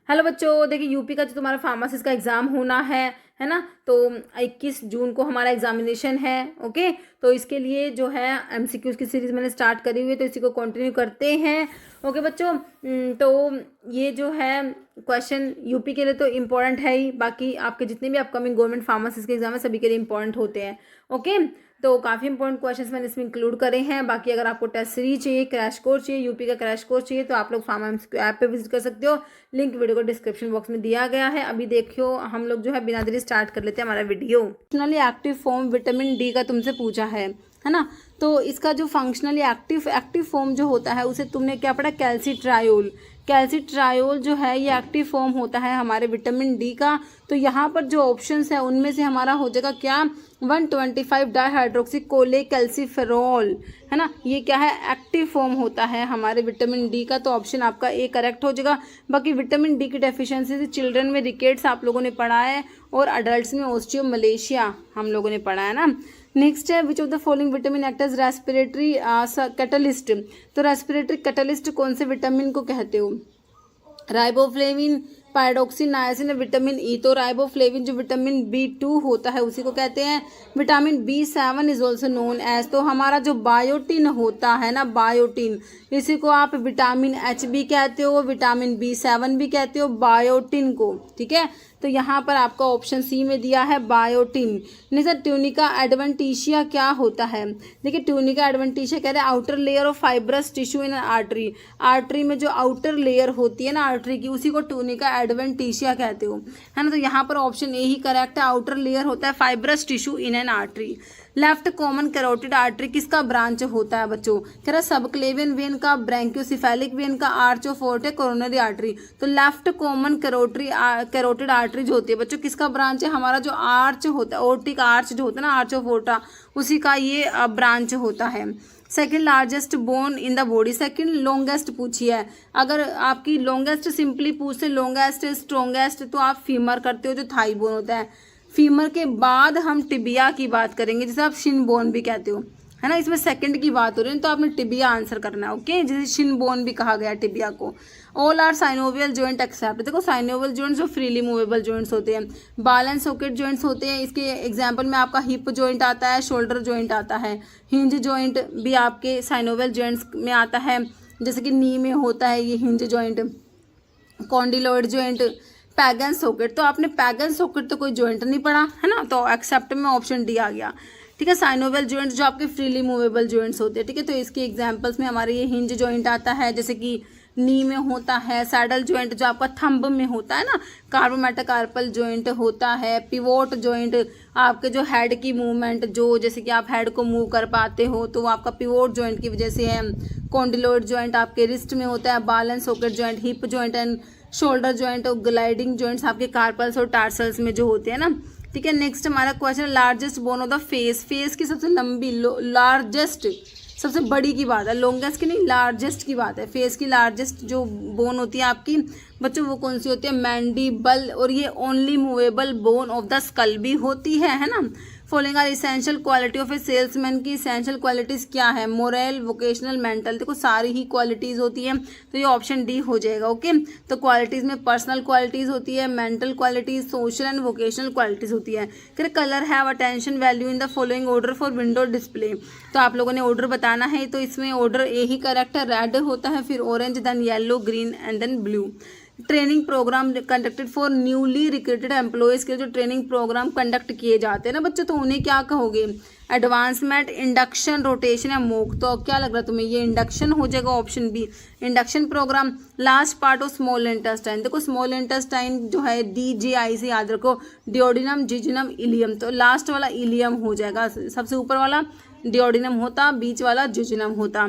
Hello बच्चों, देखिए UP का जो तुम्हारा फार्मासिस्ट का एग्ज़ाम होना है ना। तो 21 जून को हमारा एग्जामिनेशन है। ओके, तो इसके लिए जो है एमसीक्यूज की सीरीज़ मैंने स्टार्ट करी हुई है, तो इसी को कंटिन्यू करते हैं। ओके बच्चों, तो ये जो है क्वेश्चन यूपी के लिए तो इम्पोर्टेंट है ही, बाकी आपके जितने भी अपकमिंग गवर्नमेंट फार्मासिस्ट के एग्जाम है सभी के लिए इम्पोर्टेंट होते हैं। ओके, तो काफ़ी इंपॉर्टेंट क्वेश्चंस मैंने इसमें इंक्लूड करे हैं। बाकी अगर आपको टेस्ट सीरीज चाहिए, क्रैश कोर्स चाहिए, यूपी का क्रैश कोर्स चाहिए, तो आप लोग फार्मा एमसीक्यू ऐप पे विजिट कर सकते हो। लिंक वीडियो को डिस्क्रिप्शन बॉक्स में दिया गया है। अभी देखियो, हम लोग जो है बिना देरी स्टार्ट कर लेते हैं हमारा video. Functionally active form vitamin D का तुमसे पूछा है ना। तो इसका जो फंक्शनली एक्टिव फॉर्म जो होता है उसे तुमने क्या पढ़ा, कैल्सिट्रायोल। कैल्सिट्रायोल जो है ये एक्टिव फॉर्म होता है हमारे विटामिन डी का। तो यहाँ पर जो ऑप्शंस है उनमें से हमारा हो जाएगा क्या, 125 डाईहाइड्रोक्सी कोलेकैल्सिफेरॉल, है ना। ये क्या है, एक्टिव फॉर्म होता है हमारे विटामिन डी का। तो ऑप्शन आपका ए करेक्ट हो जाएगा। बाकी विटामिन डी की डेफिशिएंसी से चिल्ड्रन में रिकेट्स आप लोगों ने पढ़ा है, और अडल्ट्स में ओस्टियोमलेशिया हम लोगों ने पढ़ा है ना। नेक्स्ट है, which of the following vitamin act as respiratory catalyst. तो रेस्पिरेटरी कैटलिस्ट कौन से विटामिन को कहते हो, riboflavin, pyridoxine, niacin, vitamin E. तो राइबोफ्लेविन जो विटामिन B2 होता है उसी को कहते हैं। Vitamin B7 is also known as, तो हमारा जो बायोटिन होता है ना, बायोटिन, इसी को आप विटामिन H भी कहते हो, विटामिन B7 भी कहते हो, बायोटिन को। ठीक है, तो यहाँ पर आपका ऑप्शन सी में दिया है बायोटिन। नहीं सर, ट्यूनिका एडवेंटिशिया क्या होता है। देखिए, ट्यूनिका एडवेंटिशिया कह रहे हैं outer layer of fibrous tissue in artery. Artery में जो आउटर लेयर होती है ना आर्टरी की, उसी को ट्यूनिका एडवेंटिशिया कहते हो, है ना। तो यहाँ पर ऑप्शन ए ही करेक्ट है, आउटर लेयर होता है fibrous tissue in an artery. Left common carotid artery किसका ब्रांच होता है बच्चों, कह रहा सबक्लेवियन वेन का, ब्रैंकियोसिफेलिक वेन का, arch of forte, coronary artery. तो लेफ्ट कॉमन कैरोटिड आर्टरी जो होती है बच्चों किसका ब्रांच है, हमारा जो आर्च होता है, ओर्टिक आर्च जो होता है ना, आर्च ऑफ ओर्टा, उसी का ये ब्रांच होता है। Second largest bone in the body, second longest पूछी है। अगर आपकी लॉन्गेस्ट सिंपली पूछते लॉन्गेस्ट स्ट्रॉन्गेस्ट, तो आप फीमर करते हो जो थाई बोन होता है। फीमर के बाद हम टिबिया की बात करेंगे, जिसे आप शिन बोन भी कहते हो, है ना। इसमें सेकंड की बात हो रही है, तो आपने टिबिया आंसर करना है। ओके, जिसे शिन बोन भी कहा गया टिबिया को। All are synovial joint except. देखो, साइनोवियल जॉइंट्स जो फ्रीली मूवेबल जॉइंट्स होते हैं, बाल एंड सॉकेट जॉइंट्स होते हैं। इसके एग्जांपल में आपका हिप जॉइंट आता है, शोल्डर जॉइंट आता है, हिंज जॉइंट भी आपके साइनोवियल जॉइंट्स में आता है। जैसे कि नी में होता है ये hinge joint, condyloid joint, pagan socket. तो आपने पैगन सॉकेट तो कोई जॉइंट नहीं पढ़ा है ना, तो एक्सेप्ट में ऑप्शन डी आ गया। ठीक है, साइनोवियल जॉइंट्स जो आपके फ्रीली मूवेबल जॉइंट्स होते हैं। ठीक है, तो इसके एग्जांपल्स में हमारे ये हिंज जॉइंट आता है, जैसे कि नी में होता है, सैडल जॉइंट जो आपका थंब में होता है ना, कार्पोमेटाकार्पल जॉइंट होता है, पिवोट जॉइंट आपके जो हेड की मूवमेंट, जो जैसे कि आप हेड को मूव कर पाते हो, तो वो आपका पिवोट जॉइंट की वजह से है। कॉन्डिलॉइड जॉइंट आपके रिस्ट में होता है, बाल and socket joint, hip joint and shoulder joint, और ग्लाइडिंग जॉइंट्स आपके कार्पल्स और टार्सल्स में जो होते हैं ना। ठीक है, नेक्स्ट हमारा question, largest bone of the face. Face की सबसे लंबी, लार्जेस्ट, सबसे बड़ी की बात है, लॉन्गेस्ट की नहीं, लार्जेस्ट की बात है। फेस की लार्जेस्ट जो बोन होती है आपकी बच्चों, वो कौन सी होती है, मैंडिबल, और ये only movable bone of the skull भी होती है ना। Following are essential quality of a salesman की इसेंशियल क्वालिटीज़ क्या है, मोरल, वोकेशनल, मेंटल। देखो, सारी ही क्वालिटीज़ होती हैं, तो ये ऑप्शन डी हो जाएगा। ओके, तो क्वालिटीज़ में पर्सनल क्वालिटीज़ होती है, mental qualities, social and vocational qualities होती है। फिर colour have attention value in the following order for window display. तो आप लोगों ने ऑर्डर बताना है, तो इसमें ऑर्डर ए ही करेक्ट है, रेड होता है, फिर orange, then yellow, green and then blue. Training programme conducted for newly recruited employees के जो ट्रेनिंग प्रोग्राम कंडक्ट किए जाते हैं ना बच्चों, तो उन्हें क्या कहोगे, एडवांसमेंट, इंडक्शन, रोटेशन या मूक। तो क्या लग रहा है तुम्हें, ये इंडक्शन हो जाएगा, option B induction programme. Last part of small intestine, देखो स्मॉल इंटेस्टाइन जो है DJI से याद रखो, डिओडिनम, जिजिनम, इलियम। तो लास्ट वाला इलियम हो जाएगा, सबसे ऊपर वाला डिओडिनम होता, बीच वाला जिजिनम होता,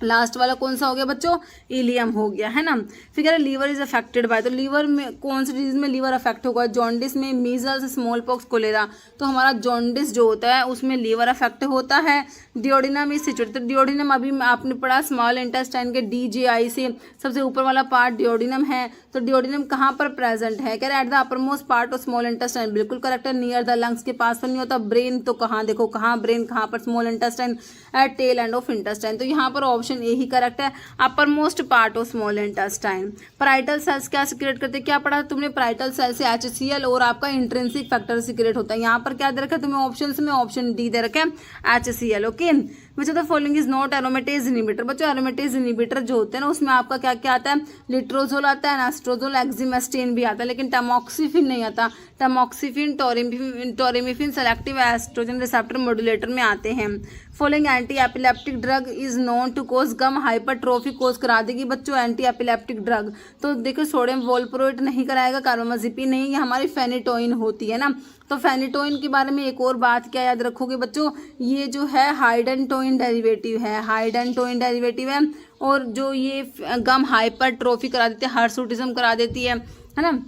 लास्ट वाला कौन सा हो गया बच्चों, इलियम हो गया, है ना। फिर कह रहे लीवर इज अफेक्टेड बाय, तो लीवर में कौन सी डिजीज में लीवर अफेक्ट होगा, जॉन्डिस में, मीजल्स, स्मॉल पॉक्स, कोलेरा। तो हमारा जॉन्डिस जो होता है उसमें लीवर अफेक्ट होता है। डिओडिनम इज सिचुएटेड, तो डिओडिनम अभी आपने पढ़ा स्मॉल इंटेस्टाइन के DJI से सबसे ऊपर वाला पार्ट डिओडिनम है। तो डिओडिनम कहाँ पर प्रेजेंट है, कह रहे at the upper most part of small intestine, बिल्कुल करेक्ट है। नियर द लंग्स के पास तो नहीं होता। ब्रेन तो कहाँ, देखो कहाँ ब्रेन, कहाँ पर small intestine, at tail end of intestine. तो यहाँ पर ऑप्शन ऑप्शन ए ही करेक्ट है। Uppermost part of small intestine. Parietal cells क्या सिक्रेट करते हैं, क्या पढ़ा तुमने, पैराइटल सेल से HCl और आपका इंट्रिंसिक फैक्टर सिक्रेट होता है। यहाँ पर क्या दे रखा है तुम्हें ऑप्शन में, ऑप्शन डी दे रखा है HCl। Okay, which of the following is not aromatase inhibitor. बच्चों एरोमेटेज इनहिबिटर जो होते हैं ना उसमें आपका क्या क्या आता है, लिट्रोजोल आता है, एस्ट्रोजोल, एक्जिमेस्टेन भी आता है, लेकिन टैमोक्सिफिन नहीं आता। Tamoxifen, toremifene selective estrogen receptor modulator में आते हैं। Following antiepileptic drug is known to cause gum hypertrophy cause करा देगी बच्चों एंटी एपिलेप्टिक ड्रग। तो देखो सोडियम वोल्प्रोइट नहीं कराएगा, कार्बामाजिपिन नहीं, ये हमारी फेनिटोइन होती है ना। तो फेनिटोइन के बारे में एक और बात क्या याद रखोगे बच्चों, ये जो है हाइडेंटोइन डेरिवेटिव है, हाइडेंटोइन डेरिवेटिव है। और जो ये गम हाइपरट्रोफी करा देती है, हर्सुटिज्म करा देती है ना।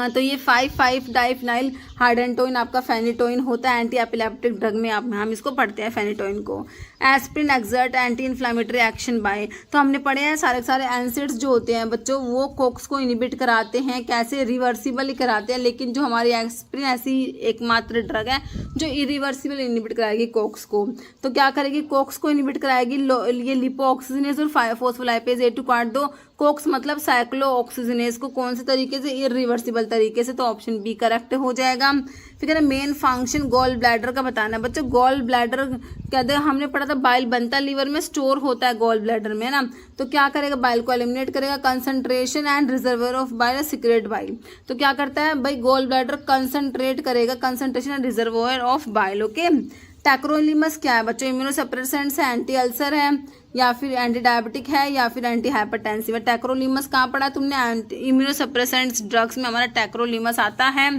तो ये 5,5 डाइफिनाइल हाइडेंटोइन आपका फेनिटोइन होता है एंटी एपिलेप्टिक ड्रग में। हम इसको पढ़ते हैं फेनिटोइन को। Aspirin exert anti inflammatory action by, तो हमने पढ़े हैं सारे एसिड्स जो होते हैं बच्चों वो कोक्स को इनिबिट कराते हैं, कैसे, रिवर्सिबली कराते हैं। लेकिन जो हमारी एस्पिरिन ऐसी एकमात्र ड्रग है जो इरिवर्सिबल इनिबिट कराएगी कोक्स को। तो क्या करेगी, कोक्स को इनिबिट कराएगी ये लिपोऑक्सीजनेज और फॉस्फोलाइपेज ए टू काट दो। कोक्स मतलब साइक्लो ऑक्सीजनेज को, कौन से तरीके से, इरिवर्सिबल तरीके से। तो ऑप्शन बी करेक्ट हो जाएगा। फिर कह रहे मेन फंक्शन गॉल ब्लैडर का बताना है बच्चों। गॉल ब्लैडर कहते हैं, हमने पढ़ा था बाइल बनता है लीवर में, स्टोर होता है गॉल ब्लैडर में ना। तो क्या करेगा, बाइल को एलिमिनेट करेगा, concentration and reservoir of bile, secret bile. तो क्या करता है भाई, गॉल ब्लैडर कंसंट्रेट करेगा, concentration and reservoir of bile. Okay, tacrolimus क्या है बच्चों, इम्यूनोसप्रेसेंट्स है, एंटी अल्सर है, या फिर एंटी डायबिटिक है, या फिर एंटी हाइपरटेंसिव है। टैक्रोलिमस कहाँ पढ़ा तुमने, इम्यूनोसप्रेसेंट्स ड्रग्स में हमारा टैक्रोलिमस आता है।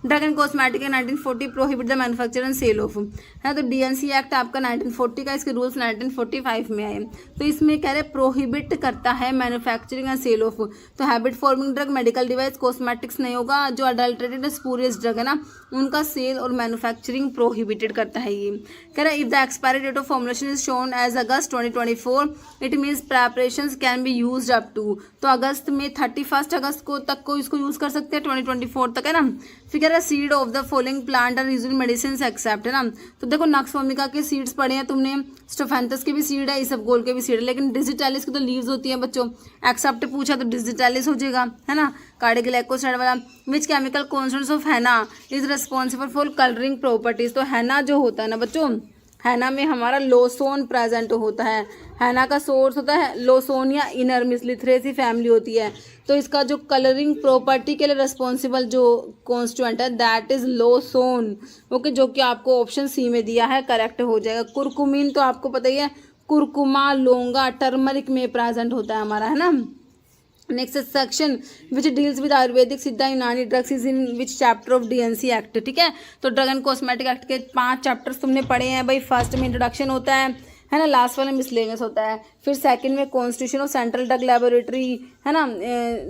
Drug and cosmetic 1940 prohibit the manufacture and sale of है। तो DNC एक्ट आपका 1940 का, इसके रूल्स 1945 में आए। तो इसमें कह रहे प्रोहिबिट करता है मैन्युफैक्चरिंग एंड सेल ऑफ। तो habit forming drug, medical device, cosmetics नहीं होगा। जो अडल्ट्रेटेड स्पूरियस ड्रग है ना उनका सेल और मैन्युफैक्चरिंग प्रोहिबिटेड करता है ये। कह रहा है if the expiry date of formulation is shown as August 2024 it means preparations can be used up to. तो अगस्त में 31 अगस्त को तक को इसको यूज कर सकते हैं, 2024 तक है ना। फिर कह रहा है seed of the following plant are used in medicine except है ना। तो देखो नक्स वोमिका के सीड्स पढ़े हैं तुमने, स्टोफेंथस के भी सीड है, इसबगोल के भी सीड है, लेकिन डिजिटालिस की तो लीव्स होती हैं बच्चों। एक्सेप्ट पूछा तो डिजिटालिस हो जाएगा है ना। कार्डियोग्लाइकोसाइड वाला विच केमिकल कॉन्स्टेंट्स ऑफ हैना is responsible for colouring properties. तो हैना जो होता है ना बच्चों, हैना में हमारा लोसोन प्रेजेंट होता है। हैना का सोर्स होता है लोसोनिया इनर्मिस, लिथरेसी फैमिली होती है। तो इसका जो कलरिंग प्रॉपर्टी के लिए रिस्पॉन्सिबल जो कॉन्स्टिट्यूएंट है दैट इज लोसोन। ओके, जो कि आपको ऑप्शन सी में दिया है, करेक्ट हो जाएगा। कुरकुमिन तो आपको पता ही है, कुरकुमा, लौंगा, टर्मरिक में प्रेजेंट होता है हमारा, है ना। Next section which deals with Ayurvedic siddha unani drugs is in which chapter of DNC act. ठीक है, तो ड्रग एंड कॉस्मेटिक एक्ट के 5 चैप्टर्स तुमने पढ़े हैं भाई। फर्स्ट में इंट्रोडक्शन होता है ना, लास्ट वाले मिसलेनियस होता है। फिर सेकंड में constitution of central drug laboratory है ना,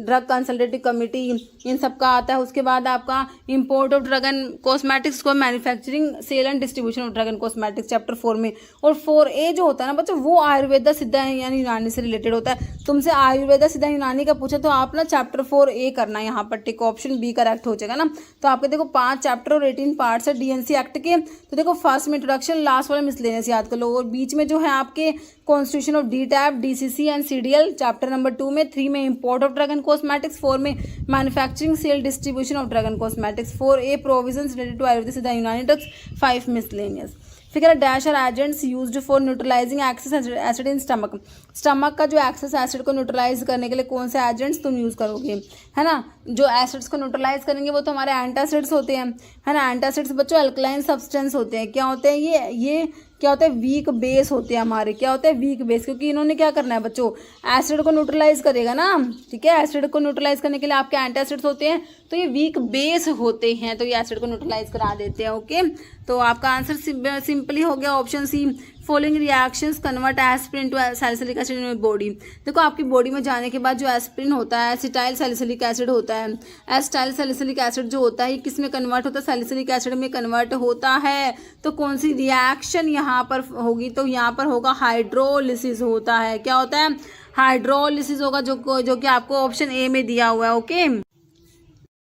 ड्रग कंसल्टेटिव कमेटी, इन सब का आता है। उसके बाद आपका import of drug and cosmetics को, manufacturing, sale and distribution of drug and cosmetics chapter 4 में। और 4A जो होता है ना बच्चों वो आयुर्वेदा सिद्धा यानी यूनानी से रिलेटेड होता है। तुमसे आयुर्वेदा सिद्धा यूनानी का पूछा तो आप ना चैप्टर 4A करना, यहाँ पर टिक, ऑप्शन बी करेक्ट हो जाएगा ना। तो आपके देखो 5 चैप्टर और 18 पार्ट्स है DNC एक्ट के। तो देखो फर्स्ट में इंट्रोडक्शन, लास्ट वाला मिसलेनियस याद कर लो, और बीच में जो है आपके कॉन्स्टिट्यूशन ऑफ DTAP, DCC एंड CDL चैप्टर नंबर 2 में। 3 में import of drug and cosmetics, 4 में manufacturing, sale, distribution of drug and cosmetics, 4A provisions related to ayurvedic siddha unani drugs, 5 miscellaneous. फिर dash are agents used for neutralizing excess acid in stomach. Stomach का जो excess acid को neutralise करने के लिए कौन से एजेंट्स तुम यूज करोगे, है ना। जो एसिड्स को न्यूट्रलाइज करेंगे वो तो हमारे एंटासिड्स होते हैं, है ना। एंटासिड्स बच्चों अल्कलाइन सब्सटेंस होते हैं। क्या होते हैं ये क्या होता है, वीक बेस होते हैं हमारे। क्या होता है, वीक बेस, क्योंकि इन्होंने क्या करना है बच्चों, एसिड को न्यूट्रलाइज करेगा ना। ठीक है, एसिड को न्यूट्रलाइज करने के लिए आपके एंटासिड्स होते हैं, तो ये वीक बेस होते हैं, तो ये एसिड को न्यूट्रलाइज करा देते हैं। ओके, तो आपका आंसर सिंपली हो गया option C. Following reactions convert aspirin to salicylic acid in body. देखो आपकी बॉडी में जाने के बाद जो एस्पिरिन होता है, एसिटाइल सैलिसिलिक एसिड होता है। एसिटाइल सैलिसिलिक एसिड जो होता है ये किस में कन्वर्ट होता है, सैलिसिलिक एसिड में कन्वर्ट होता है। तो कौन सी रिएक्शन यहाँ पर होगी, तो यहाँ पर होगा हाइड्रोलिसिस होता है। क्या होता है, हाइड्रोलिसिस होगा, जो कि आपको ऑप्शन ए में दिया हुआ है। Okay.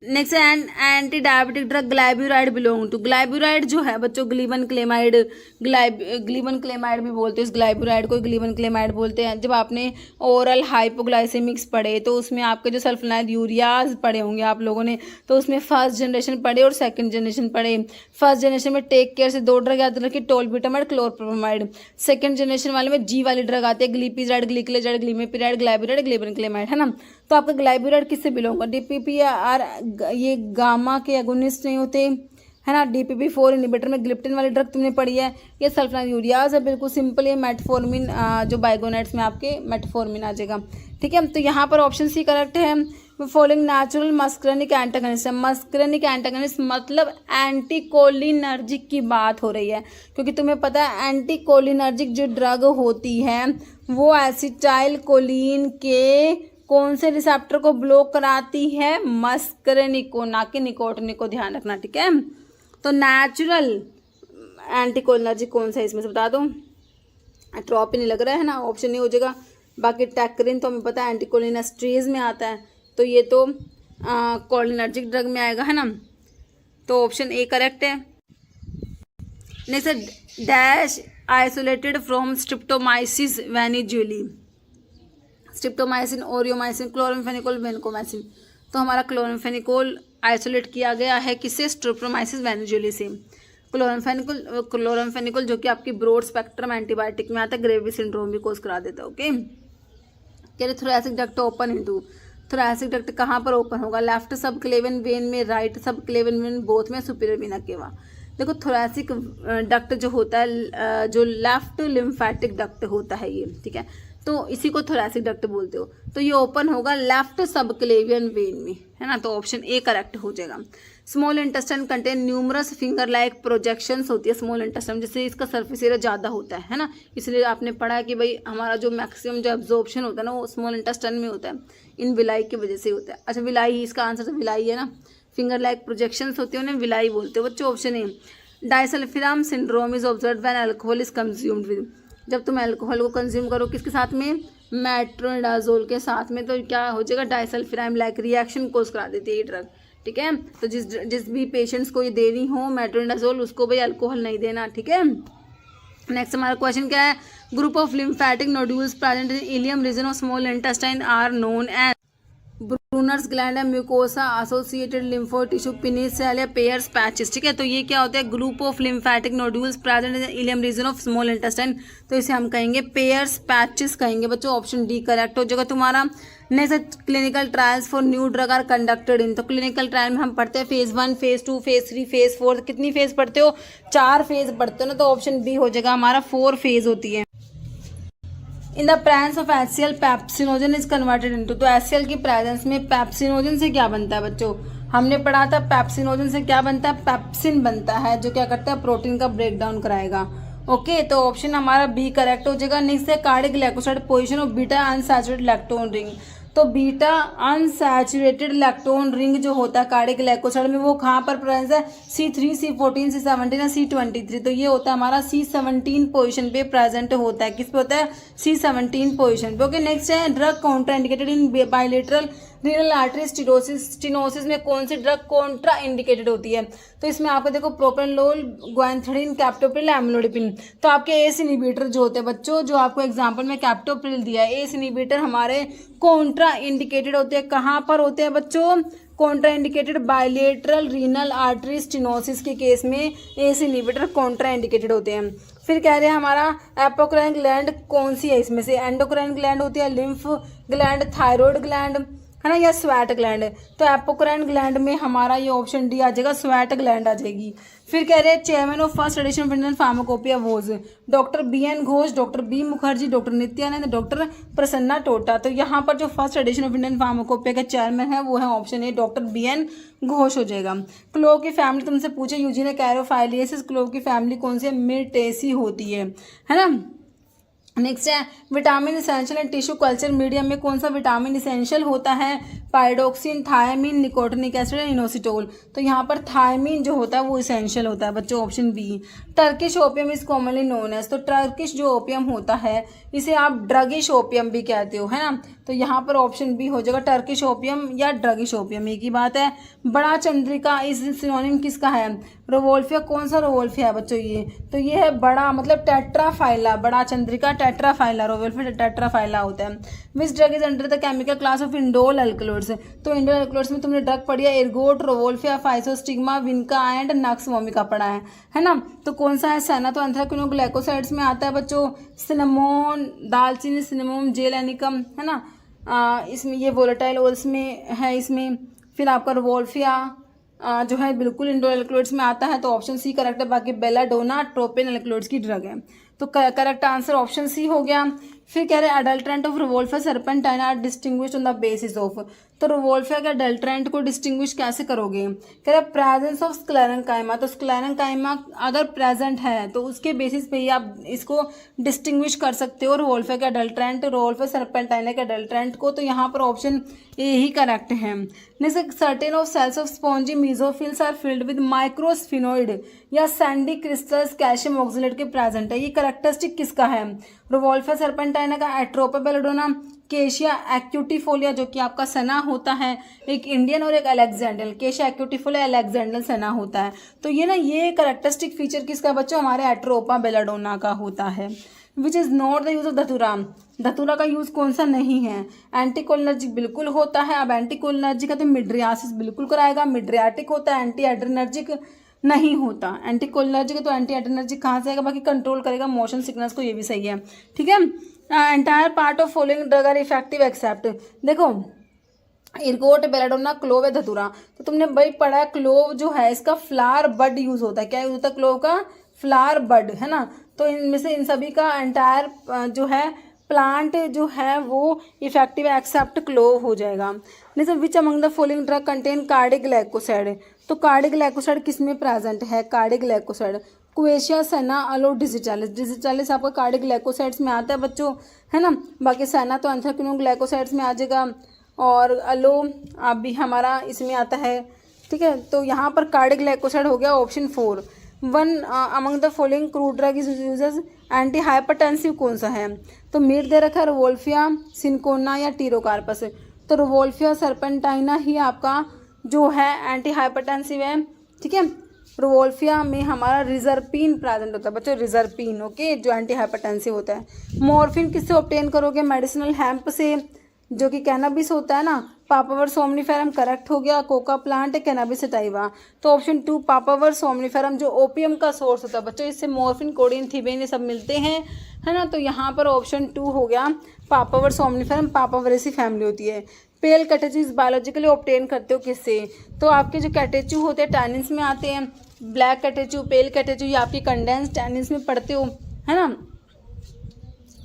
Next anti diabetic drug glyburide belong to. Glyburide जो है बच्चों ग्लीबन क्लेमाइड, ग्लीबन क्लेमाइड भी बोलते हैं इस ग्लाइब्यूराइड को, ग्लीबन क्लेमाइड बोलते हैं। जब आपने ओरल हाइपोग्लाइसेमिक्स पढ़े तो उसमें आपके जो सल्फोनाइल यूरियाज पढ़े होंगे आप लोगों ने, तो उसमें फर्स्ट जनरेशन पढ़े और सेकंड जनरेशन पढ़े। फर्स्ट जनरेशन में टेक केयर से 2 ड्रग याद रखिए, टोलब्यूटामाइड, क्लोरप्रोमाइड। सेकंड जनरेशन वाले में जी वाली ड्रग आती है, ग्लीपिजाइड, ग्लिकलेजाइड, ग्लीमेपिराइड, ग्लाइब्यूराइड, ग्लीबन क्लेमाइड, है ना। तो आपका ग्लाइब्यूराइड किससे बिलोंग कर, DPP-R ये गामा के एगोनिस्ट नहीं होते, है ना। DPP-4 इनहिबिटर में ग्लिप्टिन वाली ड्रग तुमने पढ़ी है। ये सल्फोनाइल यूरियाज है, बिल्कुल सिंपल। ये मेटफॉर्मिन जो बाइगोनेट्स में आपके मेटफॉर्मिन आ जाएगा, ठीक है। तो यहाँ पर ऑप्शन सी करेक्ट है। Following natural muscarinic antagonist. Muscarinic antagonist मतलब एंटीकोलिनर्जिक की बात हो रही है, क्योंकि तुम्हें पता है एंटीकोलिनर्जिक जो ड्रग होती है वो एसिटाइल कोलिन के कौन से रिसेप्टर को ब्लॉक कराती है, मस्करेनिक को, ना कि निकोटिनिक को, ध्यान रखना, ठीक है। तो नेचुरल एंटीकोलिनर्जिक कौन सा है इसमें से बता दो। एट्रोपिन लग रहा है ना, ऑप्शन नहीं हो जाएगा। बाकी टैक्रिन तो हमें पता है एंटीकोलिनेस्ट्रेज में आता है, तो ये तो कोलिनर्जिक ड्रग में आएगा, है ना। तो ऑप्शन ए करेक्ट है। Next dash isolated from Streptomyces venezuelae. Streptomycin, aureomycin, chloramphenicol, vancomycin. तो हमारा क्लोराम्फेनिकोल आइसोलेट किया गया है किससे, स्ट्रिप्टोमाइसिस वेनिजुली से। क्लोराम्फेनिकोल जो कि आपकी ब्रॉड स्पेक्ट्रम एंटीबायोटिक में आता है, ग्रेवी सिंड्रोम भी कोज करा देता है, ओके। कह रहे thoracic duct open into. Thoracic duct कहाँ पर ओपन होगा, लेफ्ट सब क्लेवन वेन में, राइट सब क्लेवन वेन, बोथ में, सुपीरियर वेना केवा। देखो थोरेसिक डक्ट जो होता है, जो लेफ्ट लिम्फेटिक डक्ट होता है ये, ठीक है, तो इसी को थोरेसिक डक्ट बोलते हो। तो ये ओपन होगा लेफ्ट सबक्लेवियन वेन में, है ना। तो ऑप्शन ए करेक्ट हो जाएगा। Small intestine contain numerous finger like projections होती है स्मॉल इंटेस्टाइन, जैसे इसका सरफेस एरिया ज़्यादा होता है ना, इसलिए आपने पढ़ा है कि भाई हमारा जो मैक्सिमम जो एब्जॉर्प्शन होता है ना वो स्मॉल इंटेस्टाइन में होता है, इन विलाई की वजह से होता है। अच्छा विलाई, इसका आंसर तो विलाई है ना, फिंगर लाइक प्रोजेक्शंस होती है उन्हें विलाई बोलते हैं बच्चों। Option A. Disulfiram syndrome is observe when alcohol is consumed with. जब तुम अल्कोहल को कंज्यूम करो किसके साथ में, मेट्रोनिडाजोल के साथ में, तो क्या हो जाएगा, डाइसल्फिराम लाइक रिएक्शन कोज करा देती है ये ड्रग, ठीक है। तो जिस भी पेशेंट्स को ये देनी हो मेट्रोनिडाजोल, उसको भाई अल्कोहल नहीं देना, ठीक है। नेक्स्ट हमारा क्वेश्चन क्या है, group of lymphatic nodules present in ileum region of small intestine are known as Brunner's gland and mucosa associated lympho tissue, paneth cell या पेयर्स पैचेस, ठीक है। तो ये क्या होता है, group of lymphatic nodules present in ileum region of small intestine, तो इसे हम कहेंगे पेयर्स पैचेस कहेंगे बच्चों। ऑप्शन डी करेक्ट हो जाएगा तुम्हारा। Next clinical trials for new drug are conducted in. तो क्लिनिकल ट्रायल में हम पढ़ते हैं फेज 1, फेज 2, फेज 3, फेज 4। कितनी फेज पढ़ते हो, 4 फेज पढ़ते हो ना, तो ऑप्शन बी हो जाएगा हमारा, 4 फेज होती है। In the presence of HCl pepsinogen is converted into. तो HCl की प्रेजेंस में पेप्सिनोजन से क्या बनता है बच्चों, हमने पढ़ा था पेप्सिनोजन से क्या बनता है, पेप्सिन बनता है, जो क्या करता है, प्रोटीन का ब्रेक डाउन कराएगा, ओके। तो ऑप्शन हमारा बी करेक्ट हो जाएगा। नेक्स्ट है cardiac glycoside position of beta unsaturated lactone ring. तो बीटा अनसैचुरेटेड लैक्टोन रिंग जो होता है कार्डिक ग्लाइकोसाइड में, वो कहाँ पर प्रेजेंस है, C3, C14, C17 या C23। तो ये होता है हमारा C17 पोजीशन पे प्रेजेंट होता है। किस पे होता है, C17 पोजीशन पे, ओके। नेक्स्ट है drug Contra indicated in bilateral renal artery stenosis में कौन सी ड्रग कॉन्ट्रा इंडिकेटेड होती है। तो इसमें आपको देखो प्रोप्रानोलोल, ग्वांथेडिन, कैप्टोप्रिल, एम्लोडिपिन। तो आपके एस इनहिबिटर जो होते हैं बच्चों, जो आपको एग्जांपल में कैप्टोप्रिल दिया है, एस इनहिबिटर हमारे कॉन्ट्रा इंडिकेटेड होते हैं। कहाँ पर होते हैं बच्चों, Contra indicated bilateral renal artery stenosis के केस में एस इनहिबिटर कॉन्ट्रा इंडिकेटेड होते हैं। फिर कह रहे हैं हमारा एपोक्राइन ग्लैंड कौन सी है इसमें से, एंडोक्राइन ग्लैंड होती है, लिम्फ ग्लैंड, थायराइड ग्लैंड, है ना, या स्वेट ग्लैंड। तो एपोक्राइन ग्लैंड में हमारा ये ऑप्शन डी आ जाएगा, स्वेट ग्लैंड आ जाएगी। फिर कह रहे हैं chairman of first edition of Indian pharmacopoeia was doctor BN Ghosh, doctor B Mukherjee, doctor Nityanand, doctor Prasanna Tota. तो यहाँ पर जो first edition of Indian pharmacopoeia के चेयरमैन है वो है option A, doctor BN Ghosh हो जाएगा। क्लोव की फैमिली तुमसे पूछे, यूजीनिया कैरोफाइलियसिस, क्लोव की फैमिली कौन सी है, मिर्टेसी होती है ना। नेक्स्ट है vitamin essential and tissue culture medium में कौन सा विटामिन इसेंशियल होता है? Pyridoxine, thiamine, nicotinic acid, inositol. तो यहाँ पर थायमिन जो होता है वो इसेंशियल होता है बच्चों, option B. Turkish opium is commonly known as, तो टर्किश जो ओपियम होता है इसे आप ड्रगिश ओपियम भी कहते हो, है ना। तो यहाँ पर ऑप्शन बी हो जाएगा, टर्किश ओपियम या ड्रगिश ओपियम, एक ही बात है। बड़ा चंद्रिका इस सिनोनिम किसका है? रोवोल्फिया। कौन सा रोवोल्फिया है बच्चों ये? तो ये है बड़ा, मतलब टेट्राफाइला, बड़ा चंद्रिका टेट्राफाइला, रोवोल्फिया टेट्राफाइला होता है। Which drug is under the chemical class of indole alkaloids? तो इंडोल अल्कलोइड्स में तुमने ड्रग पढ़ी है ergot, rauwolfia, physostigma, vinca and nux vomica पढ़ा है ना। तो कौन सा है? सेना तो एंथ्राक्विनोग्लाइकोसाइड्स में आता है बच्चों। सिनेमोन, दालचीनी, सिनेमोम जेलेनिकम, है ना। इसमें ये वोलेटाइल ओल्स में है इसमें। फिर आपका रोवोल्फिया जो है बिल्कुल इंडोल एल्कलॉइड्स में आता है, तो ऑप्शन सी करेक्ट है। बाकी बेलाडोना ट्रोपेन एल्कलॉइड्स की ड्रग है, तो करेक्ट आंसर ऑप्शन सी हो गया। फिर कह रहे हैं adulterant of rauwolfia serpentine are distinguished on the basis of, तो रोवोल्फिया के अडल्ट्रेंट को डिस्टिंग्विश कैसे करोगे? कह रहे प्रेजेंस ऑफ स्क्लेरेंकाइमा, तो स्क्लेरेंकाइमा अगर प्रेजेंट है तो उसके बेसिस पे ही आप इसको डिस्टिंग्विश कर सकते हो रोवोल्फिया के अडल्ट्रेंट, रोवोल्फिया सर्पेंटाइन के अडल्ट्रेंट को। तो यहाँ पर ऑप्शन ए ही करेक्ट है। Next, certain of cells of spongy mesophylls are filled with microsphenoid या सैंडी क्रिस्टल्स कैल्शियम ऑक्सलेट के प्रेजेंट है, ये करेक्टरिस्टिक किसका है? रोवोल्फिया सर्पेंटाइना का, एट्रोपा बेलाडोना, केशिया एक्यूटिफोलिया जो कि आपका सना होता है, एक इंडियन और एक अलेक्जेंडर, केशिया एक्यूटिफोलिया अलेक्जेंडर सना होता है। तो ये ना ये करेक्टरिस्टिक फीचर किसका बच्चों? हमारे एट्रोपा बेलाडोना का होता है। Which is not the use of धतूरा, धतूरा का यूज़ कौन सा नहीं है? एंटीकोलिनर्जिक बिल्कुल होता है। अब एंटीकोलिनर्जिक है तो मिड्रियासिस बिल्कुल कराएगा, मिड्रियाटिक होता है, एंटी एड्रेनर्जिक नहीं होता। एंटीकोलिनर्जिक है तो एंटी एड्रेनर्जिक कहाँ से आएगा? बाकी कंट्रोल करेगा मोशन सिकनेस को, ये भी सही है, ठीक है। Entire part of following drug are effective except, देखो इर्गोट, बेलाडोना, क्लोव है, धतूरा। तो तुमने भाई पढ़ा है क्लोव जो है इसका फ्लावर बड यूज होता है, क्या यूज होता है क्लोव का? फ्लावर बड, है ना। तो इनमें से इन सभी का एंटायर जो है प्लांट जो है वो इफेक्टिव एक्सेप्ट क्लोव हो जाएगा। जैसे which among the following drug contain cardioglycoside, तो कार्डियोग्लाइकोसाइड किसमें प्रेजेंट है? कार्डियोग्लाइकोसाइड क्वेशिया, सना, अलो, डिजिटालिस, डिजिटालिस आपका कार्डियोग्लाइकोसाइड्स में आता है बच्चों, है ना। बाकी सना तो एंथ्राक्विनोग्लाइकोसाइड्स में आ जाएगा, और अलो आप भी हमारा इसमें आता है, ठीक है। तो यहाँ पर कार्डियोग्लाइकोसाइड हो गया option 4। One among the following crude drug is uses anti hypertensive कौन सा है? तो मीट दे रखा है रोवोल्फिया, सिनकोना या टीरोकार्पस। तो रोवोल्फिया सर्पेंटाइना ही आपका जो है एंटी हाइपरटेंसिव है, ठीक है। रोवोल्फिया में हमारा रिजर्पिन प्रेजेंट होता है बच्चों, रिजर्पिन, ओके, जो एंटी हाइपरटेंसिव होता है। मॉर्फिन किससे ऑब्टेन करोगे? मेडिसिनल हेम्प से, जो कि कैनाबिस होता है ना। पापावर सोमनिफेरम करेक्ट हो गया, कोका प्लांट है, कैनाबिस सटाइवा। तो ऑप्शन 2 पापावर सोमनिफेरम जो ओपियम का सोर्स होता है बच्चों, इससे मॉर्फिन, कोडीन, थिबेन ये सब मिलते हैं, है ना। तो यहाँ पर ऑप्शन 2 हो गया पापावर सोमनिफेरम, पापावरेसी फैमिली होती है। पेल कैटेचू बायोलॉजिकली ऑब्टेन करते हो किससे? तो आपके जो कैटेचू होते हैं टैनिन्स में आते हैं, ब्लैक कैटेचू, पेल कैटेचू, ये आपकी कंडेंस टैनिन्स में पढ़ते हो, है ना।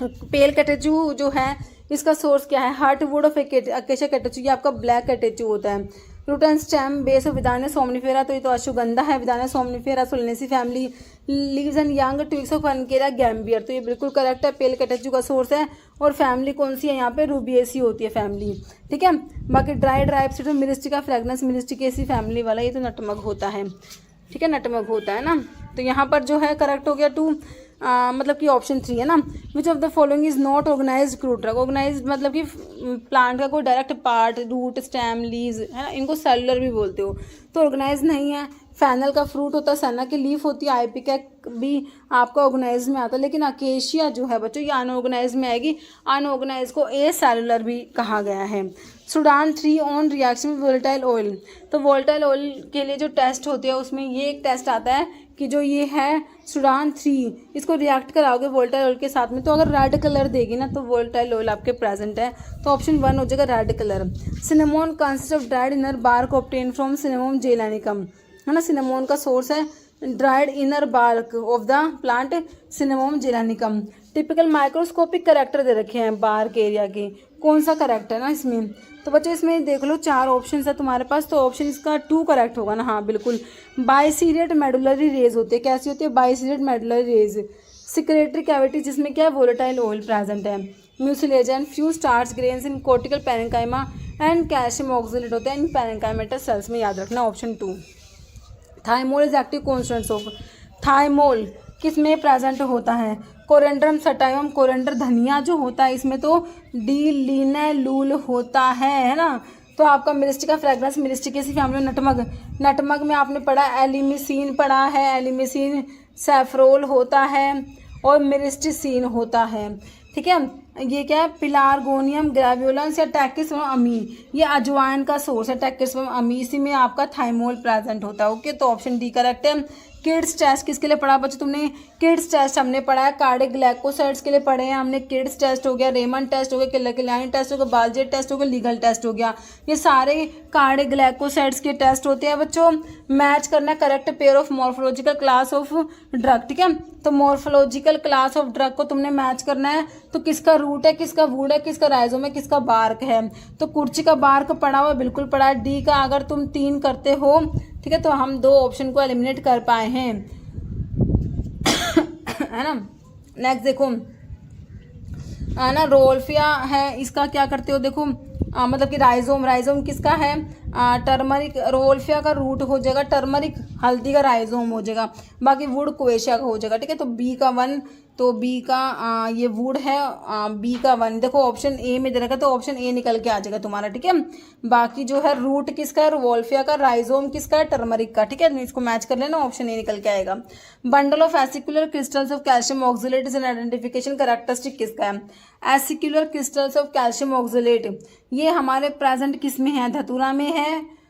पेल कैटेचू जो है इसका सोर्स क्या है? हार्टवुड ऑफ अकेशिया कैटेचू, ये आपका ब्लैक कैटेचू होता है। Root and stem base of Withania somnifera, तो ये तो अश्वगंधा है, Withania somnifera, Solanaceae family. Leaves and young twigs of Uncaria gambier, तो ये बिल्कुल करेक्ट है, पेल कैटेचू का सोर्स है। और फैमिली कौन सी है यहाँ पे? रूबिएसी होती है फैमिली, ठीक है। बाकी ड्राई ड्राइप्स तो मिरिस्टिका फ्रेगनेंस मिरिस्टिकेसी फैमिली वाला, ये तो नटमग होता है, ठीक है, नटमग होता है ना। तो यहाँ पर जो है करेक्ट हो गया 2, मतलब कि ऑप्शन 3 है ना। Which of the following is not organized crude drug, organized मतलब कि प्लांट का कोई direct part, root, stem, leaves, है ना, इनको सेलुलर भी बोलते हो, तो ऑर्गेनाइज नहीं है। फैनल का फ्रूट होता है, सना की लीफ होती है, आइपिकैक भी आपका ऑर्गेनाइज में आता है, लेकिन अकेशिया जो है बच्चों ये अनऑर्गेनाइज में आएगी। अनऑर्गेनाइज को ए सेलुलर भी कहा गया है। Sudan 3 on reaction with volatile oil, तो वोलेटाइल ऑयल के लिए जो टेस्ट होते हैं उसमें ये एक टेस्ट आता है कि जो ये है सूडान 3, इसको रिएक्ट कराओगे वोलेटाइल ऑयल के साथ में, तो अगर रेड कलर देगी ना तो वोलेटाइल ऑयल आपके प्रेजेंट है, तो ऑप्शन 1 हो जाएगा red colour. Cinnamon consist of dried inner bark obtained from Cinnamomum zeylanicum, है ना। सिनेमोन का सोर्स है dried inner bark of the plant Cinnamomum zeylanicum. Typical microscopic character दे रखे हैं बार्क एरिया के, कौन सा करेक्ट है ना इसमें? तो बच्चों इसमें देख लो 4 ऑप्शन है तुम्हारे पास, तो ऑप्शन इसका 2 करेक्ट होगा ना, हाँ बिल्कुल। बाइसीरियट मेडुलरी रेज होती है, कैसी होती है? बाइसीरियट मेडुलरी रेज, सिक्रेटरी कैविटी जिसमें क्या है वोलेटाइल ऑयल प्रेजेंट है। Mucilage and few starch grains in cortical parenchyma and calcium oxalate होते हैं इन पैरेंकाइमेटल सेल्स में, याद रखना option 2। Thymol is active constituents of, thymol किस में प्रेजेंट होता है, कोरेंड्रम सटाइवम, कोरेंडर धनिया जो होता है इसमें तो डी लिनेलूल होता है ना। तो आपका मिरिस्टिका फ्रेग्रेंस, मिरिस्टिकेसी फैमिली, नटमग, नटमग में आपने पढ़ा एलिमिसिन पढ़ा है, एलिमिसिन सैफ्रोल होता है और मिरिस्टिसिन होता है, ठीक है। ये क्या है पिलारगोनियम ग्रेवियोलेंस या टैकिस अमी, ये अजवाइन का सोर्स है टैकिस अमी, इसी में आपका थाइमोल प्रेजेंट होता है। ओके, तो ऑप्शन डी करेक्ट है। किड्स टेस्ट किसके लिए पढ़ा बच्चों तुमने, किड्स टेस्ट हमने पढ़ा है कार्डिक ग्लाइकोसाइड्स के लिए पढ़े हैं हमने, किड्स टेस्ट हो गया, रेमन टेस्ट हो गया, किलकिलाइन टेस्ट हो गया, बालजेट टेस्ट हो गया, लीगल टेस्ट हो गया, ये सारे कार्डिक ग्लाइकोसाइड्स के टेस्ट होते हैं बच्चों। मैच करना correct pair of morphological class of drug, ठीक है। तो मॉर्फोलॉजिकल क्लास ऑफ ड्रग को तुमने मैच करना है, तो किसका रूट है, किसका वुड है, किसका राइजोम है, किसका बार्क है। तो कुर्ची का बार्क पड़ा हुआ बिल्कुल पड़ा है, डी का अगर तुम 3 करते हो, ठीक है, तो हम 2 ऑप्शन को एलिमिनेट कर पाए हैं है ना। नेक्स्ट देखो है ना, रोल्फिया है, इसका क्या करते हो देखो, मतलब कि राइजोम, राइजोम किसका है, टर्मरिक, रोल्फिया का रूट हो जाएगा, टर्मरिक हल्दी का राइजोम हो जाएगा, बाकी वुड क्वेशिया का हो जाएगा, ठीक है। तो बी का 1, तो बी का ये वुड है, बी का 1 देखो ऑप्शन ए में दे रखा है, तो ऑप्शन ए निकल के आ जाएगा तुम्हारा, ठीक है। बाकी जो है रूट किसका है, रोल्फिया का, राइजोम किसका है, टर्मरिक का, ठीक है। इसको मैच कर लेना, ऑप्शन ए निकल के आएगा। Bundle of acicular crystals of calcium oxalate is an identification characteristic किसका है, acicular crystals of calcium oxalate, ये हमारे प्रेजेंट किस में है, धतूरा में है,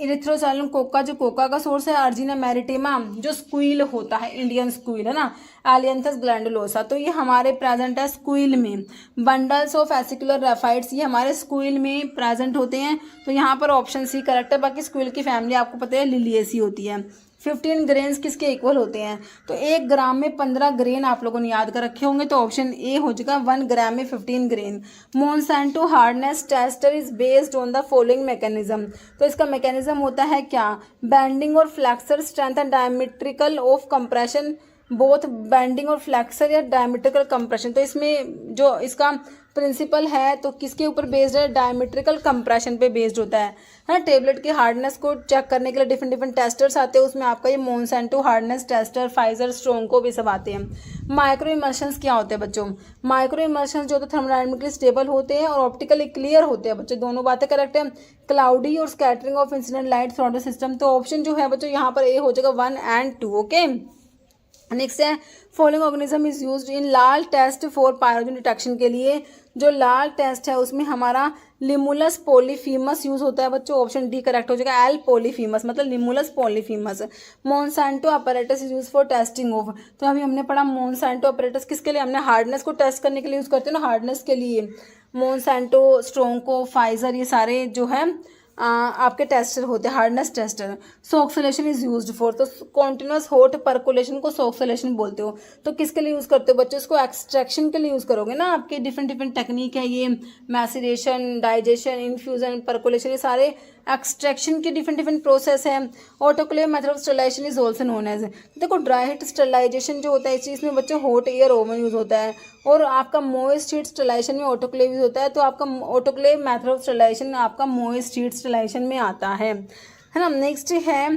इरिथ्रोसाइलम कोका जो कोका का सोर्स है, अर्जिना मैरिटिमा जो स्क्वील होता है, इंडियन स्क्वील है ना, एलियंथस ग्लैंडुलोसा, तो ये हमारे प्रेजेंट है स्क्वील में। बंडल्स ऑफ एसिकुलर ग्राफाइट्स ये हमारे स्क्वील में प्रेजेंट होते हैं, तो यहाँ पर ऑप्शन सी करेक्ट है। बाकी स्क्वील की फैमिली आपको पता है लिलिएसी होती है। 15 ग्रेन्स किसके इक्वल होते हैं, तो 1 ग्राम में 15 ग्रेन आप लोगों ने याद कर रखे होंगे, तो ऑप्शन ए हो जाएगा, 1 ग्राम में 15 grain. Monsanto hardness tester is based on the following mechanism, तो इसका मैकेनिज्म होता है क्या, बैंडिंग और flexure strength and diametrical of compression, both bending और फ्लैक्सर या डायमेट्रिकल कंप्रेशन। तो इसमें जो इसका प्रिंसिपल है तो किसके ऊपर बेस्ड है, डायमेट्रिकल कंप्रेशन पे बेस्ड होता है ना। टेबलेट की हार्डनेस को चेक करने के लिए डिफरेंट डिफरेंट टेस्टर्स आते हैं, उसमें आपका ये मोनसैंटो हार्डनेस टेस्टर, फाइजर, स्ट्रोंको भी सब आते हैं। माइक्रो इमल्शंस क्या होते हैं बच्चों, माइक्रो इमल्शंस जो होते हैं थर्मोडायनेमिकली स्टेबल होते हैं और ऑप्टिकली क्लियर होते हैं बच्चों, दोनों बातें करेक्ट है। क्लाउडी और scattering of incident light through the system, तो ऑप्शन जो है बच्चों यहाँ पर ए हो जाएगा 1 और 2। ओके, नेक्स्ट है following organism is used in LAL test for pyrogen detection के लिए, जो लाल टेस्ट है उसमें हमारा लिमुलस पॉलीफीमस यूज होता है बच्चों, ऑप्शन डी करेक्ट हो जाएगा, एल पॉलीफीमस मतलब Limulus polyphemus. Monsanto apparatus is use for testing of, तो अभी हमने पढ़ा मोनसैंटो अपैरेटस किसके लिए, हमने हार्डनेस को टेस्ट करने के लिए यूज करते हैं ना, हार्डनेस के लिए मोनसैंटो, स्ट्रोंको, फाइजर ये सारे जो है आपके टेस्टर होते हैं, hardness tester. Soxhlation is used for, तो कॉन्टिन्यूस हॉट परकोलेशन को सोक्सलेशन बोलते हो, तो किसके लिए यूज़ करते हो बच्चों, इसको एक्सट्रैक्शन के लिए यूज़ करोगे ना। आपके डिफरेंट डिफरेंट टेक्निक है, ये मैसिरेशन, डाइजेशन, इन्फ्यूजन, परकोलेशन, ये सारे एक्सट्रैक्शन के डिफरेंट डिफरेंट प्रोसेस है। Autoclave method of sterilization is also known as, देखो ड्राई हीट स्टरलाइजेशन जो होता है इस चीज़ में बच्चों हॉट एयर ओवन यूज़ होता है, और आपका मोइस्ट हीट स्टरलाइजेशन में ऑटोक्लेव यूज होता है, तो आपका ऑटोक्लेव मेथड ऑफ स्टरलाइजेशन आपका मोइस्ट हीट स्टरलाइजेशन में आता है ना। नेक्स्ट है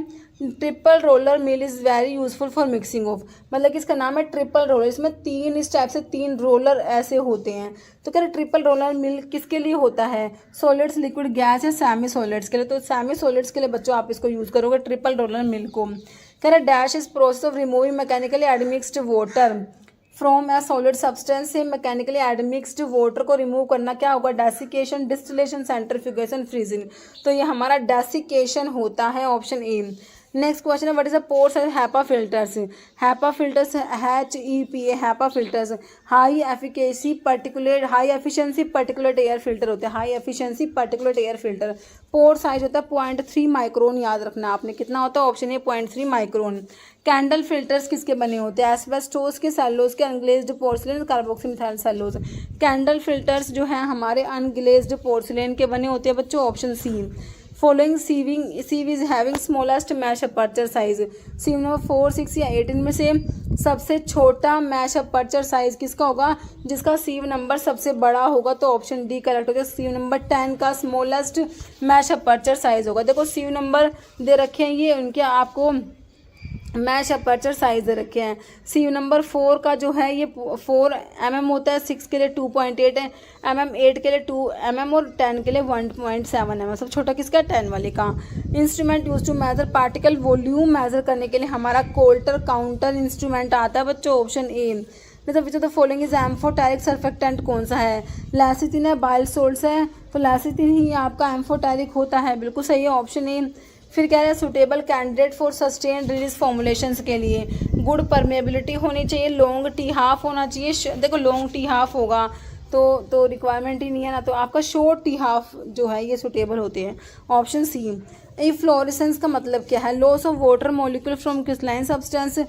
triple roller mill is very useful for mixing of, मतलब कि इसका नाम है ट्रिपल रोलर, इसमें 3 इस टाइप से 3 रोलर ऐसे होते हैं, तो कह रहे ट्रिपल रोलर मिल किसके लिए होता है, सॉलिड्स, लिक्विड, गैस या सेमी सॉलिड्स के लिए, तो सेमी सॉलिड्स के लिए बच्चों आप इसको यूज़ करोगे ट्रिपल रोलर मिल को। कह रहे dash is process of removing mechanically admixed water from a solid substance, से मैकेनिकली एडमिक्स्ड वाटर को रिमूव करना क्या होगा, डेसिकेशन, डिस्टिलेशन, सेंट्रीफ्यूगेशन, फ्रीजिंग, तो ये हमारा डेसिकेशन होता है, ऑप्शन ए। नेक्स्ट क्वेश्चन है what is the pores and HEPA filters, HEPA filters HEPA, HEPA filters high efficacy particulate, high efficiency particulate air filter होते हैं, high efficiency particulate air filter. Pore size होता है 0.3 micron, याद रखना आपने कितना होता है, option A 0.3 micron. Candle filters किसके बने होते हैं, एस्बेस्टोस के, सेलुलोज के, unglazed porcelain, carboxymethyl cellulose. Candle filters जो है हमारे अनग्लेज्ड पोर्सिलेन के बने होते हैं बच्चों, option C. Following sieve is having smallest mesh aperture size, sieve number 4, 6 या 18 में से सबसे छोटा मैश अपर्चर साइज किसका होगा, जिसका सीव नंबर सबसे बड़ा होगा, तो ऑप्शन डी करेक्ट हो जाएगा। सीव नंबर 10 का स्मॉलेस्ट मैश अपर्चर साइज होगा। देखो सीव नंबर दे रखे हैं, ये उनके आपको मैश अपर्चर साइज दे रखे हैं। सीव नंबर 4 का जो है ये 4 mm होता है, 6 के लिए 2.8 है mm, 8 के लिए 2 mm और 10 के लिए 1.7 mm। सब छोटा किसका, 10 वाले का। Instrument use to measure particle volume measure करने के लिए हमारा कोल्टर काउंटर इंस्ट्रूमेंट आता है बच्चों, ऑप्शन ए। मतलब विच of the following is amphoteric surfactant कौन सा है, लैसिथिन है, बाइल सोल्ट्स है, तो लैसिथिन ही आपका एम्फोटेरिक होता है, बिल्कुल सही है, ऑप्शन ए। फिर कह रहे हैं suitable candidate for sustain release formulations के लिए गुड परमेबिलिटी होनी चाहिए, लॉन्ग टी हाफ होना चाहिए। देखो लॉन्ग टी हाफ होगा तो रिक्वायरमेंट ही नहीं है ना, तो आपका शॉर्ट टी हाफ जो है ये सुटेबल होते हैं, ऑप्शन सी। इफ्लोरेसेंस का मतलब क्या है, loss of water molecule from crystalline substance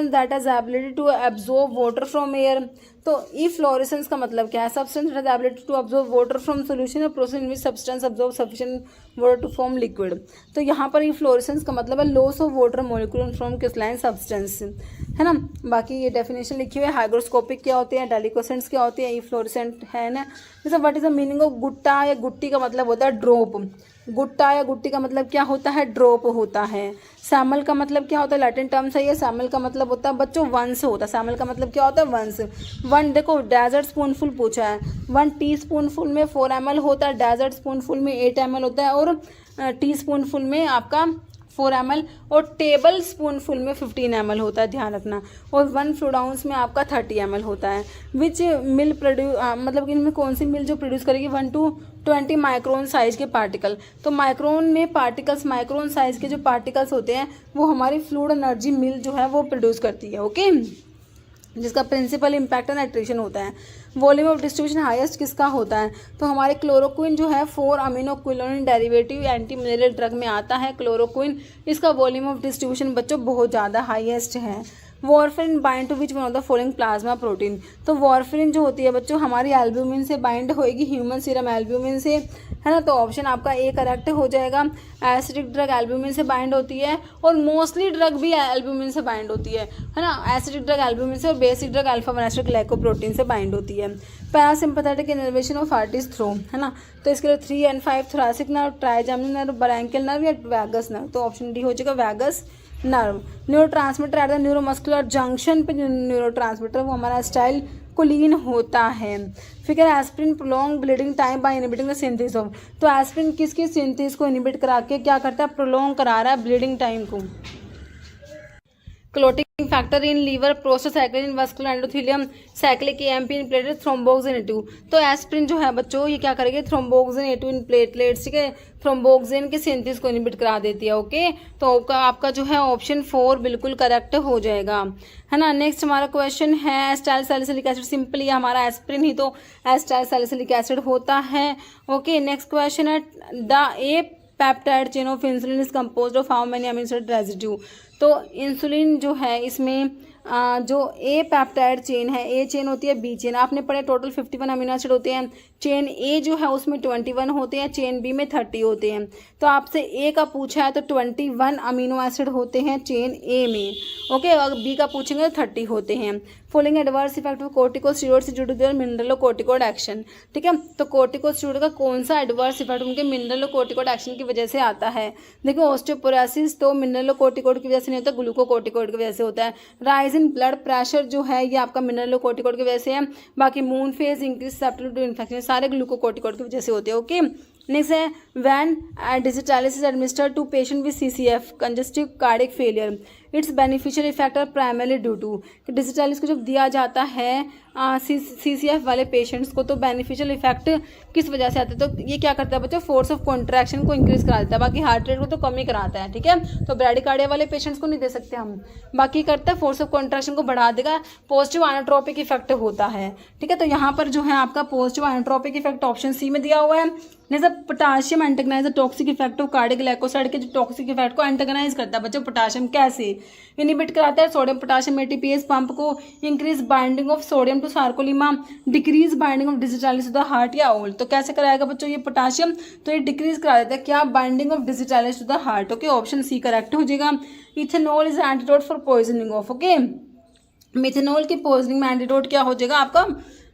that has ability to absorb water from air. तो इफ्लोरेसेंस का मतलब क्या है, substance that has ability to absorb water from solution और process in which substance absorb sufficient water to form liquid. तो यहाँ पर efflorescence का मतलब है loss of water molecule from crystalline substance, है ना। बाकी ये डेफिनेशन लिखी हुई है, हाइग्रोस्कोपिक क्या होते हैं, डेलिकोसेंट्स क्या होते हैं, इफ्लोरेसेंट है ना। जैसे what is the meaning of Gutta या गुट्टी का मतलब होता है ड्रॉप, गुट्टा या गुट्टी का मतलब क्या होता है, ड्रॉप होता है। सैमल का मतलब क्या होता है, लैटिन टर्म से ये सैमल का मतलब होता है बच्चों वंस होता है, सैमल का मतलब क्या होता है, वंस। वन देखो डेजर्ट स्पूनफुल पूछा है, 1 टीस्पूनफुल में 4 ml होता है, डेजर्ट स्पूनफुल में 8 ml होता है, और टीस्पूनफुल में आपका 4 ml और टेबल स्पूनफुल में 15 ml होता है, ध्यान रखना। और 1 फ्लूइड आउंस में आपका 30 ml होता है। विच मिल मतलब इनमें कौन सी मिल जो प्रोड्यूस करेगी 1 to 20 माइक्रोन साइज के पार्टिकल। तो माइक्रोन में पार्टिकल्स, माइक्रोन साइज के जो पार्टिकल्स होते हैं वो हमारी फ्लूइड एनर्जी मिल जो है वो प्रोड्यूस करती है, ओके, जिसका प्रिंसिपल इम्पैक्ट है नाइट्रेशन होता है। वॉल्यूम ऑफ डिस्ट्रीब्यूशन हाईएस्ट किसका होता है, तो हमारे क्लोरोक्विन जो है 4 अमीनोक्विनोन डेरिवेटिव एंटी मलेरियल ड्रग में आता है क्लोरोक्विन, इसका वॉल्यूम ऑफ डिस्ट्रीब्यूशन बच्चों बहुत ज़्यादा हाईएस्ट है। Warfarin bind to which one of the following plasma protein, तो वॉरफेरिन जो होती है बच्चों हमारी एल्ब्यूमिन से बाइंड होएगी, ह्यूमन सीरम एल्ब्यूमिन से, है ना, तो ऑप्शन आपका ए करेक्ट हो जाएगा। एसिडिक ड्रग एल्ब्यूमिन से बाइंड होती है और मोस्टली ड्रग भी एल्ब्यूमिन से बाइंड होती है ना, एसिडिक ड्रग एल्ब्यूमिन से और basic drug alpha one glycoprotein से बाइंड होती है। पैरासिम्पैथेटिक इनर्वेशन ऑफ आर्टिस थ्रो, है ना, तो इसके लिए 3 and 5 thoracic nerve, trigeminal nerve, branchial nerve या वैगस नर्व, तो ऑप्शन डी हो जाएगा vagus nerve. Neurotransmitter at the neuromuscular junction पे जो न्यूरोट्रांसमीटर वो हमारा स्टाइल कोलिन होता है। फिर aspirin prolong bleeding time by inhibiting the synthesis of, तो एस्प्रिन किसकी सिंथेसिस को इनहिबिट करा के क्या करता है, प्रोलॉन्ग करा रहा है ब्लीडिंग टाइम को। Clotting factor in liver, prostacyclin, vascular endothelium, cyclic AMP in platelets, thromboxane A2। तो एस्प्रिन जो है बच्चों ये क्या करेगी, थ्रोम्बोक्सिन A2 इन प्लेटलेट्स, ठीक है, थ्रोम्बोक्सिन के सिंथेसिस को इनहिबिट करा देती है, ओके। तो आपका जो है ऑप्शन 4 बिल्कुल करेक्ट हो जाएगा, है ना। नेक्स्ट हमारा क्वेश्चन है एसिटाइल सैलिसिलिक एसिड, सिंपली हमारा एस्प्रिन ही तो एसिटाइल सैलिसिलिक एसिड होता है, ओके। नेक्स्ट क्वेश्चन है the A peptide chain of insulin is composed of how many amino acid residue, तो इंसुलिन जो है इसमें जो ए पेप्टाइड चेन है, ए चेन होती है, बी चेन आपने पढ़े टोटल 51 अमीनो एसिड होते हैं, चेन ए जो है उसमें 21 होते हैं, चेन बी में 30 होते हैं। तो आपसे ए का पूछा है तो 21 अमीनो एसिड होते हैं चेन ए में, ओके, अगर बी का पूछेंगे तो 30 होते हैं। Following adverse effect of corticosteroids due to their mineralocorticoid action, ठीक है, तो कोर्टिकोस्टेरॉइड का कौन सा एडवर्स इफेक्ट उनके मिनरलोकोर्टिकोइड एक्शन की वजह से आता है। देखो ऑस्टियोपोरोसिस तो मिनरलोकोर्टिकोइड की वजह से नहीं होता, ग्लूकोकोर्टिकोइड की वजह से होता है। राइज इन ब्लड प्रेशर जो है ये आपका मिनरलोकोर्टिकोइड की वजह से है। बाकी moon face, increase susceptibility to infection, सारे ग्लूकोकोर्टिकोइड की वजह से होते हैं, ओके। नेक्स्ट है when digitalis is administered to patient with CCF congestive cardiac failure, it's beneficial effect are primarily due to, digitalis को जब दिया जाता है CCF वाले पेशेंट्स को तो बेनिफिशियल इफेक्ट किस वजह से आता है, तो ये क्या करता है बच्चों, फोर्स ऑफ कॉन्ट्रैक्शन को इंक्रीज करा देता है, बाकी हार्ट रेट को तो कम ही कराता है, ठीक है, तो ब्रैडिकार्डिया वाले पेशेंट्स को नहीं दे सकते हम, बाकी करता है फोर्स ऑफ कॉन्ट्रैक्शन को बढ़ा देगा, पॉजिटिव आइनोट्रोपिक इफेक्ट होता है, ठीक है। तो यहाँ पर जो है आपका positive inotropic effect option C में दिया हुआ है। जैसे potassium antagonize toxic effect of cardiac glycoside के जो टॉक्सिक इफेक्ट को एंटेगनाइज करता है बच्चों, पोटाशियम कैसे इनहिबिट कराता है, सोडियम पोटाशियम ATPase पंप को, increase binding of sodium to sarcolemma, decrease binding of digitalis to the heart या ओल, तो कैसे कराएगा बच्चों ये पोटाशियम, तो ये डिक्रीज करा देता है क्या, binding of digitalis to the heart, okay, option C correct हो जाएगा। Ethanol is antidote for poisoning of, okay. Methanol के पॉइजनिंग में एंटीडोट क्या हो जाएगा आपका,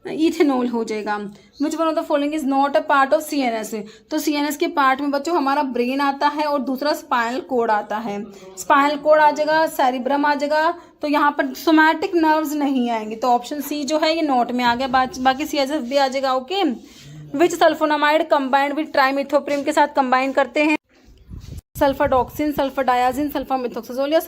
इथेनॉल हो जाएगा। Which one of the following is not a part of CNS। तो CNS के पार्ट में बच्चों हमारा ब्रेन आता है और दूसरा स्पाइनल कोड आता है। स्पाइनल कोड आ जाएगा, सेरिब्रम आ जाएगा, तो यहाँ पर सोमैटिक नर्व्स नहीं आएंगे, तो ऑप्शन सी जो है ये नोट में आ गया, बाकी CSF भी आ जाएगा। Okay, which sulphonamide combined with trimethoprim के साथ कंबाइन करते हैं, सल्फाडॉक्सिन, सल्फाडायाजिन, सल्फामिथोक्साजोल या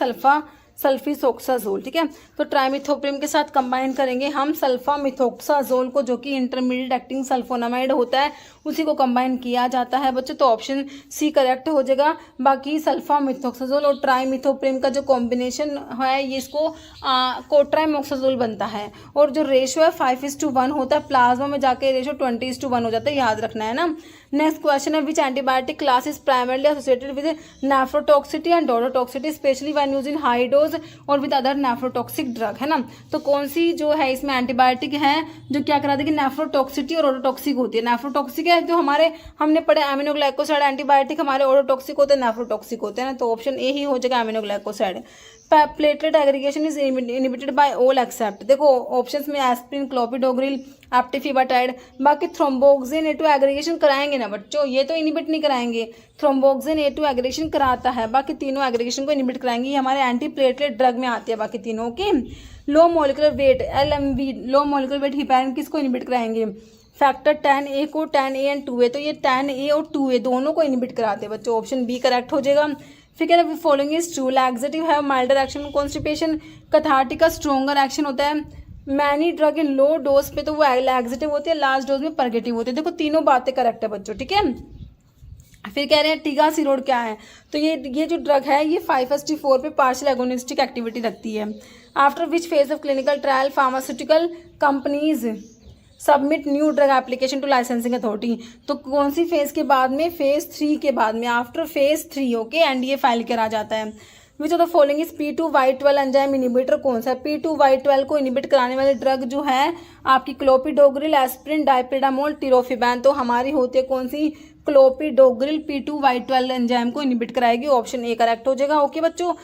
सल्फीसोक्साजोल। ठीक है, तो ट्राइमिथोप्रिम के साथ कंबाइन करेंगे हम सल्फामिथोक्साजोल को, जो कि इंटरमीडिएट एक्टिंग सल्फोनामाइड होता है, उसी को कंबाइन किया जाता है बच्चों, तो ऑप्शन सी करेक्ट हो जाएगा। बाकी सल्फामिथोक्साजोल और ट्राइमिथोप्रिम का जो कॉम्बिनेशन है ये इसको कोट्राइमोक्साजोल बनता है, और जो रेशियो है 5:1 होता है, प्लाज्मा में जाके रेशियो 20:1 हो जाता है, याद रखना है ना। नेक्स्ट क्वेश्चन है, which antibiotic class is primarily associated with nephrotoxicity and ototoxicity especially when used in high dose और विद अदर नेफ्रोटॉक्सिक ड्रग, है ना। तो कौन सी जो है इसमें एंटीबायोटिक है जो क्या करा देगी, नेफ्रोटॉक्सिटी और ओडोटॉक्सिक होती है। नेफ्रोटॉक्सिक है जो हमारे हमने पढ़े एमिनोग्लाइकोसाइड एंटीबायोटिक, हमारे ओडोटॉक्सिक होते हैं, नेफ्रोटॉक्सिक होते हैं ना, तो ऑप्शन ए ही हो जाएगा aminoglycoside. Platelet aggregation is inhibited by all except, देखो ऑप्शंस में एस्प्रिन, क्लोपिडोग्रिल, एप्टिफिबाटाइड, बाकी थ्रोम्बोक्सिन A2 एग्रीगेशन कराएंगे ना बच्चों, ये तो इनिबिट नहीं कराएंगे, थ्रोम्बोक्सिन A2 एग्रीगेशन कराता है, बाकी तीनों एग्रीगेशन को इनिबिट कराएंगे, ये हमारे एंटी प्लेटलेट ड्रग में आती है बाकी तीनों के। Low molecular weight LMV, low molecular weight heparin किसको इनिबिट कराएंगे, फैक्टर 10A को, 10A एंड 2A, तो ये 10A और 2A दोनों को इनिबिट कराते हैं बच्चों, ऑप्शन बी करेक्ट हो जाएगा। फिर कह रहे हैं following is true, laxative have milder action constipation, cathartic का स्ट्रॉन्गर एक्शन होता है, many drug in low dose पे तो वो लैक्सेटिव होती है, लार्ज डोज में परगेटिव होती है, देखो तीनों बातें करेक्ट है बच्चों। ठीक है, फिर कह रहे हैं टिगासिरोड क्या है, तो ये जो ड्रग है ये 5:4 पे पार्शियल एगोनिस्टिक एक्टिविटी रखती है। After which phase of clinical trial pharmaceutical companies submit new drug application to licensing authority, तो कौन सी फेज के बाद में, फेज 3 के बाद में, after phase 3 okay NDA file करा जाता है। Which of the following is P2Y12 enzyme inhibitor, कौन सा है, P2Y12 को इनिबिट कराने वाले ड्रग जो है आपकी क्लोपिडोग्रिल, एस्प्रिन, डाइपेडामोल, टिरोफिबैन, तो हमारी होती है कौन सी, क्लोपिडोग्रिल P2Y12 एंजाइम को इनिबिट कराएगी, ऑप्शन ए करेक्ट हो जाएगा। ओके बच्चों, तो